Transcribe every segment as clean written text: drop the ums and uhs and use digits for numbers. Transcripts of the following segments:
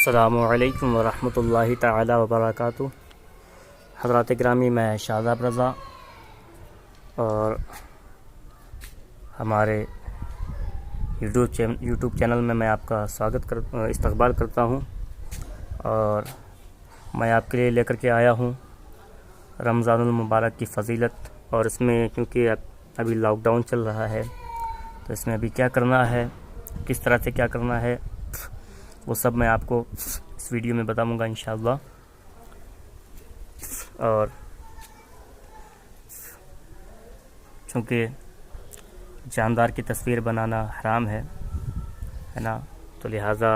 السلام علیکم ورحمۃ اللہ تعالی وبرکاتہ۔ حضرات گرامی، میں شاداب رضا اور ہمارے یوٹیوب چینل میں آپ کا استقبال کرتا ہوں، اور میں آپ کے لیے لے کر کے آیا ہوں رمضان المبارک کی فضیلت۔ اور اس میں کیونکہ ابھی لاک ڈاؤن چل رہا ہے تو اس میں ابھی کیا کرنا ہے، کس طرح سے کیا کرنا ہے، وہ سب میں آپ کو اس ویڈیو میں بتاؤں گا انشاءاللہ۔ اور چونکہ جاندار کی تصویر بنانا حرام ہے نا، تو لہٰذا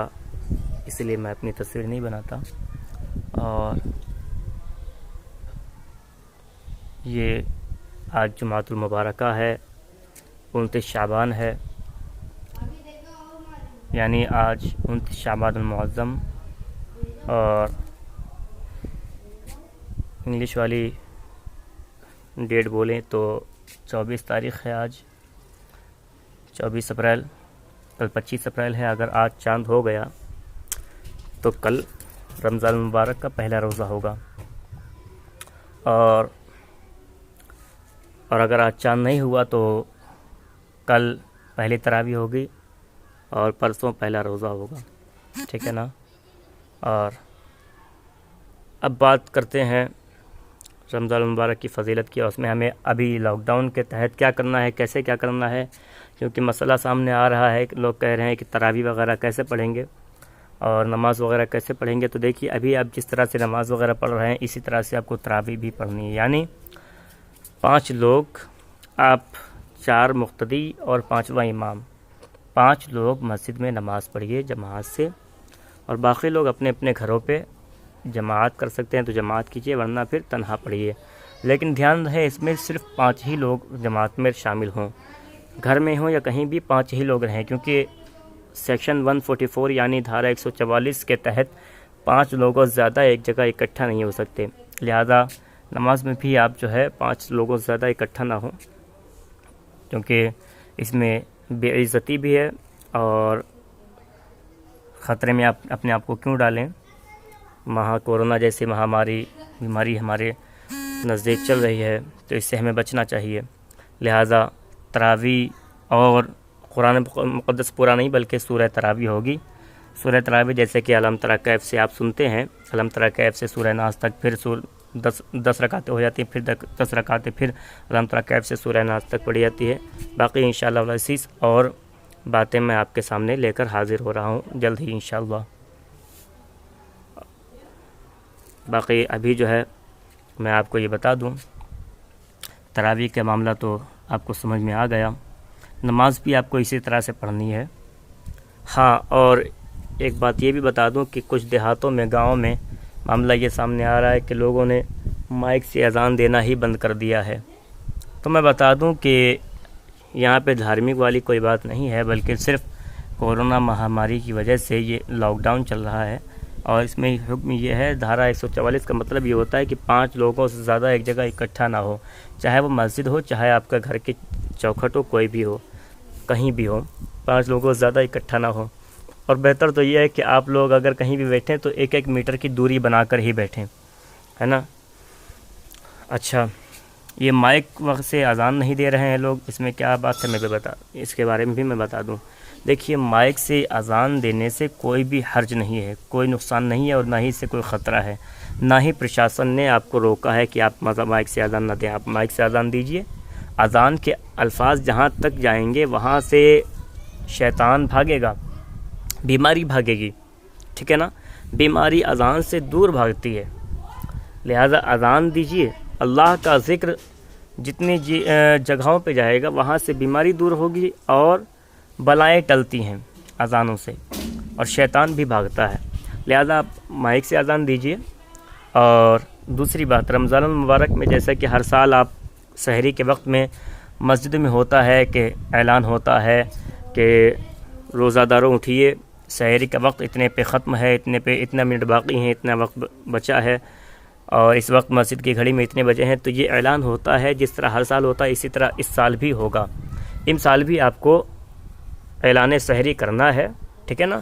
اس لیے میں اپنی تصویر نہیں بناتا۔ اور یہ آج جمعۃ المبارکہ ہے، 29 شعبان ہے، یعنی آج 29 شعبان المعظم، اور انگلش والی ڈیٹ بولیں تو 24 تاریخ ہے آج، 24 اپریل، کل 25 اپریل ہے۔ اگر آج چاند ہو گیا تو کل رمضان المبارک کا پہلا روزہ ہوگا، اور اگر آج چاند نہیں ہوا تو کل پہلی تراویح ہوگی اور پرسوں پہلا روزہ ہوگا، ٹھیک ہے نا۔ اور اب بات کرتے ہیں رمضان المبارک کی فضیلت کی، اور اس میں ہمیں ابھی لاک ڈاؤن کے تحت کیا کرنا ہے، کیسے کیا کرنا ہے، کیونکہ مسئلہ سامنے آ رہا ہے کہ لوگ کہہ رہے ہیں کہ تراویح وغیرہ کیسے پڑھیں گے اور نماز وغیرہ کیسے پڑھیں گے۔ تو دیکھیے، ابھی آپ جس طرح سے نماز وغیرہ پڑھ رہے ہیں اسی طرح سے آپ کو تراویح بھی پڑھنی ہے، یعنی 5 لوگ آپ، 4 مقتدی اور 5واں امام، 5 لوگ مسجد میں نماز پڑھیے جماعت سے، اور باقی لوگ اپنے اپنے گھروں پہ جماعت کر سکتے ہیں تو جماعت کیجیے، ورنہ پھر تنہا پڑھیے۔ لیکن دھیان رہے اس میں صرف 5 ہی لوگ جماعت میں شامل ہوں، گھر میں ہوں یا کہیں بھی 5 ہی لوگ رہیں، کیونکہ سیکشن 144 یعنی دھارہ 144 کے تحت 5 لوگوں سے زیادہ ایک جگہ اکٹھا نہیں ہو سکتے، لہذا نماز میں بھی آپ جو ہے 5 لوگوں سے زیادہ اکٹھا نہ ہوں، کیونکہ اس میں بے عزتی بھی ہے، اور خطرے میں آپ اپنے آپ کو کیوں ڈالیں۔ کورونا جیسی بیماری ہمارے نزدیک چل رہی ہے، تو اس سے ہمیں بچنا چاہیے، لہٰذا تراویح اور قرآن مقدس پورا نہیں بلکہ سورہ تراویح ہوگی۔ سورہ تراویح جیسے کہ علم تری کیف سے آپ سنتے ہیں، علم تری کیف سے سورہ ناس تک، پھر 10 رکعتیں ہو جاتی ہیں، پھر 10 رکعتیں پھر علم تری کیف سے سورہ ناس تک پڑھی جاتی ہے۔ باقی انشاءاللہ العزیز اور باتیں میں آپ کے سامنے لے کر حاضر ہو رہا ہوں جلد ہی انشاءاللہ۔ باقی ابھی جو ہے میں آپ کو یہ بتا دوں، تراویح کا معاملہ تو آپ کو سمجھ میں آ گیا، نماز بھی آپ کو اسی طرح سے پڑھنی ہے۔ ہاں، اور ایک بات یہ بھی بتا دوں کہ کچھ دیہاتوں میں، گاؤں میں معاملہ یہ سامنے آ رہا ہے کہ لوگوں نے مائک سے اذان دینا ہی بند کر دیا ہے۔ تو میں بتا دوں کہ یہاں پہ دھارمک والی کوئی بات نہیں ہے، بلکہ صرف کورونا مہاماری کی وجہ سے یہ لاک ڈاؤن چل رہا ہے، اور اس میں حکم یہ ہے، دھارہ 144 کا مطلب یہ ہوتا ہے کہ 5 لوگوں سے زیادہ ایک جگہ اکٹھا نہ ہو، چاہے وہ مسجد ہو، چاہے آپ کا گھر کی چوکھٹ ہو، کوئی بھی ہو، کہیں بھی ہو، 5 لوگوں سے زیادہ اکٹھا نہ ہو۔ اور بہتر تو یہ ہے کہ آپ لوگ اگر کہیں بھی بیٹھیں تو 1 میٹر کی دوری بنا کر ہی بیٹھیں، ہے نا۔ اچھا، یہ مائک وقت سے اذان نہیں دے رہے ہیں لوگ، اس میں کیا بات ہے، اس کے بارے میں بھی میں بتا دوں۔ دیکھیے، مائک سے اذان دینے سے کوئی بھی حرج نہیں ہے، کوئی نقصان نہیں ہے، اور نہ ہی اس سے کوئی خطرہ ہے، نہ ہی پرشاسن نے آپ کو روکا ہے کہ آپ مائک سے اذان نہ دیں۔ آپ مائک سے اذان دیجئے، اذان کے الفاظ جہاں تک جائیں گے وہاں سے شیطان بھاگے گا، بیماری بھاگے گی، ٹھیک ہے نا۔ بیماری اذان سے دور بھاگتی ہے، لہذا اذان دیجئے۔ اللہ کا ذکر جتنی جگہوں پہ جائے گا وہاں سے بیماری دور ہوگی، اور بلائیں ٹلتی ہیں اذانوں سے، اور شیطان بھی بھاگتا ہے، لہذا آپ مائک سے اذان دیجئے۔ اور دوسری بات، رمضان المبارک میں جیسا کہ ہر سال آپ سحری کے وقت میں مسجد میں ہوتا ہے کہ اعلان ہوتا ہے کہ روزہ داروں اٹھیے، سحری کا وقت اتنے پہ ختم ہے، اتنا منٹ باقی ہیں، اتنا وقت بچا ہے، اور اس وقت مسجد کی گھڑی میں اتنے بجے ہیں، تو یہ اعلان ہوتا ہے۔ جس طرح ہر سال ہوتا ہے اسی طرح اس سال بھی ہوگا، ان سال بھی آپ کو اعلان سحری کرنا ہے، ٹھیک ہے نا۔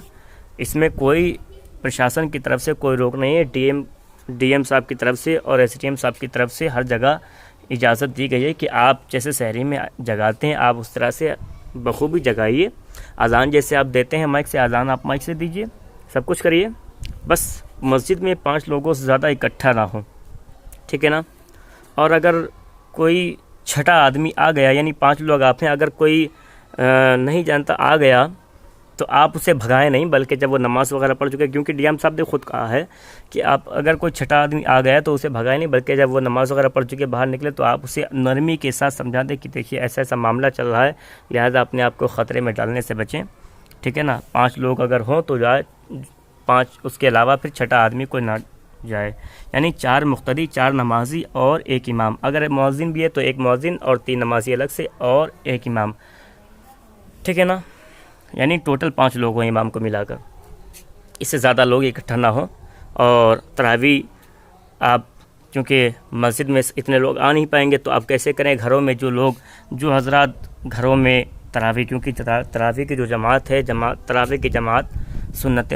اس میں کوئی प्रशासन की तरफ से कोई रोक नहीं है। डीएम साहब की तरफ से और एसडीएम साहब की तरफ से हर जगह इजाज़त दी गई है कि आप जैसे शहरी में जगाते हैं आप उस तरह से बखूबी जगाइए। अज़ान जैसे आप देते हैं माइक से, अज़ान आप माइक से दीजिए, सब कुछ करिए। बस मस्जिद में 5 लोगों से ज़्यादा इकट्ठा ना हो, ठीक है ना। और अगर कोई छठा आदमी आ गया, यानी 5 लोग आप हैं, अगर कोई नहीं जानता आ गया तो आप उसे भगाएं नहीं, बल्कि जब वो नमाज़ वगैरह पढ़ चुके, क्योंकि डीएम साहब ने खुद कहा है कि आप अगर कोई छठा आदमी आ गया तो उसे भगाएं नहीं, बल्कि जब वो नमाज़ वगैरह पढ़ चुके बाहर निकले तो आप उसे नरमी के साथ समझा दें कि देखिए ऐसा ऐसा मामला चल रहा है, लिहाजा अपने आप को ख़तरे में डालने से बचें, ठीक है ना। 5 लोग अगर हों तो जाए, 5 उसके अलावा फिर छठा आदमी कोई ना जाए, यानी 4 मुक़्तदी, 4 नमाजी और 1 इमाम। अगर मुअज़्ज़िन भी है तो 1 मुअज़्ज़िन और 3 नमाजी अलग से और 1 इमाम, ठीक है ना। यानी टोटल 5 लोग हैं इमाम को मिलाकर, इससे ज़्यादा लोग इकट्ठा ना हो। और तरावी आप क्योंकि मस्जिद में इतने लोग आ नहीं पाएंगे तो आप कैसे करें, घरों में जो हज़रात घरों में तरावी, क्योंकि तरावी की जो जमात है, तरावी की जमात सुन्नत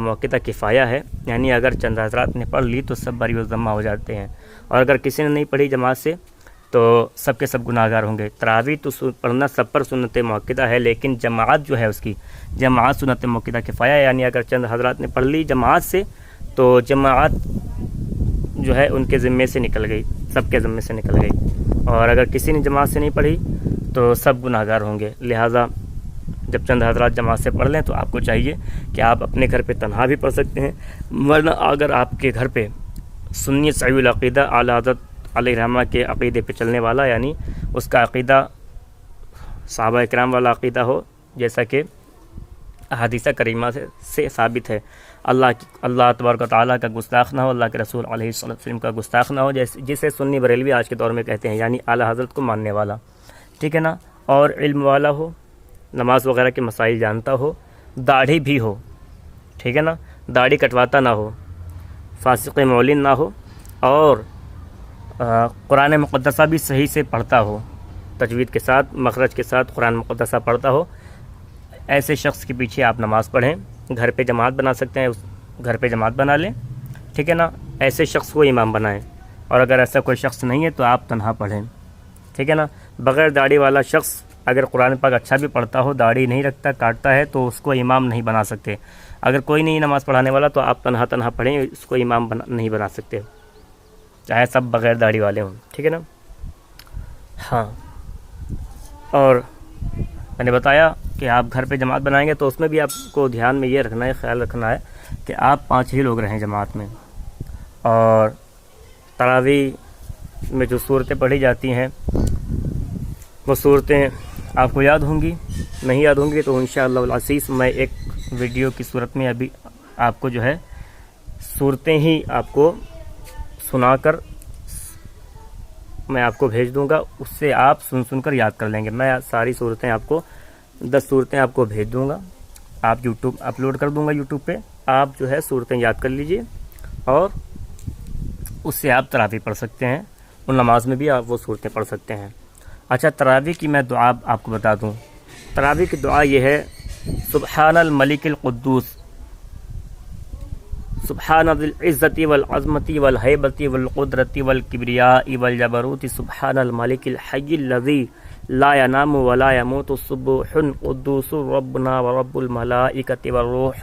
मौक़िता किफ़ाया है, यानी अगर चंद हज़रात ने पढ़ ली तो सब बरी व ज़म्मा हो जाते हैं, और अगर किसी ने नहीं पढ़ी जमात से तो सब के सब गुनाहगार होंगे। तरावी तो पढ़ना सब पर सुन्नत मौक़िता है, लेकिन जमात जो है उसकी जमात सुन्नत मौक़िता किफ़ाया, यानी अगर चंद हज़रात ने पढ़ ली जमात से तो जमात जो है उनके ज़िम्मे से निकल गई, सबके ज़िम्मे से निकल गई। और अगर किसी ने जमात से नहीं पढ़ी तो सब गुनाहगार होंगे। लिहाजा जब चंद हज़रात जमात से पढ़ लें तो आपको चाहिए कि आप अपने घर पे तन्हा भी पढ़ सकते हैं, वरना अगर आपके घर पे सुन्नी सहीहुल अक़ीदा आला हज़रत अलैहिर्रहमा के अक़ीदे पे चलने वाला, यानी उसका अक़ीदा सहाबा इकराम वाला अक़ीदा हो, जैसा कि हदीस करीमा से साबित है, अल्लाह तबारक व तआला का गुस्ताख ना हो, अल्लाह के रसूल अलैहिस्सलातु वस्सलाम का गुस्ताख ना हो, जिसे सुन्नी बरेलवी आज के दौर में कहते हैं, यानी आला हज़रत को मानने वाला, ठीक है ना। और इल्म वाला हो, नमाज वगैरह के मसाइल जानता हो, दाढ़ी भी हो, ठीक है ना, दाढ़ी कटवाता ना हो, फासिक़ मौलिन ना हो, और कुरान मुक़द्दसा भी सही से पढ़ता हो, तजवीद के साथ मखरज के साथ कुरान मुक़द्दसा पढ़ता हो, ऐसे शख्स के पीछे आप नमाज़ पढ़ें। घर पे जमात बना सकते हैं, उस घर पे जमात बना लें, ठीक है ना, ऐसे शख्स को इमाम बनाएं। और अगर ऐसा कोई शख्स नहीं है तो आप तन्हा पढ़ें, ठीक है ना। बग़ैर दाढ़ी वाला शख्स अगर कुरान पाक अच्छा भी पढ़ता हो, दाढ़ी नहीं रखता, काटता है, तो उसको इमाम नहीं बना सकते। अगर कोई नहीं नमाज़ पढ़ाने वाला तो आप तन्हा पढ़ें, उसको इमाम नहीं बना सकते, चाहे सब बग़ैर दाढ़ी वाले हों, ठीक है ना। हाँ, और मैंने बताया कि आप घर पे जमात बनाएंगे तो उसमें भी आपको ध्यान में ये रखना है, ख्याल रखना है कि आप 5 ही लोग रहें जमात में। और तरावी में जो सूरतें पढ़ी जाती हैं वो सूरतें आपको याद होंगी, नहीं याद होंगी तो इंशाअल्लाह अज़ीज़ मैं एक वीडियो की सूरत में अभी आपको जो है सूरतें ही आपको सुनाकर मैं आपको भेज दूंगा, उससे आप सुनकर याद कर लेंगे। मैं सारी सूरतें आपको 10 सूरतें आपको भेज दूंगा, आप यूट्यूब अपलोड कर दूंगा यूट्यूब पे, आप जो है सूरतें याद कर लीजिए और उससे आप तरावी पढ़ सकते हैं, उन नमाज में भी आप वो सूरतें पढ़ सकते हैं। अच्छा, तरावी की मैं दुआ आपको बता दूं। तरावी की दुआ ये है, सुब्हानल मलिकिल कुद्दूस, सुब्हानल इज़्ज़ति वल अज़मति वल हैबति वल क़ुदरति वल किब्रियाइ वल जबरूति, सुब्हानल मलिकिल हय्यिल लज़ी ला यनामु व ला यमूतु, सुब्हुन कुद्दूसुर रब्बुना व रब्बुल मलाइकति वर रूह,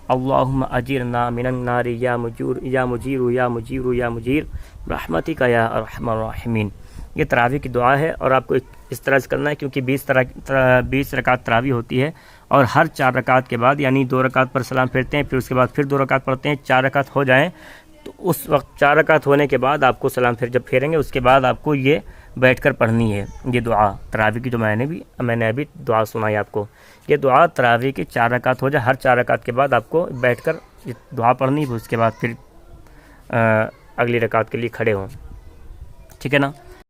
अल्लाहुम्मा अजिरना मिनन नारि या मुजीर रहमतिका या अरहमर राहिमीन। ये तरावी की दुआ है और आपको इस तरह से करना है, क्योंकि 20 रकात तरावी होती है और हर 4 रकात के बाद, यानी 2 रकात पर सलाम फेरते हैं, फिर उसके बाद फिर 2 रकात पढ़ते हैं, 4 रकात हो जाएं तो उस वक्त 4 रकात होने के बाद आपको सलाम फिर जब फेरेंगे उसके बाद आपको ये बैठकर पढ़नी है, ये दुआ तरावी की जो मैंने अभी दुआ सुनाई आपको। ये दुआ तरावी की 4 रकात हो जाए, हर 4 रकात के बाद आपको बैठकर ये दुआ पढ़नी है, उसके बाद फिर अगली रकात के लिए खड़े हों, ठीक है ना।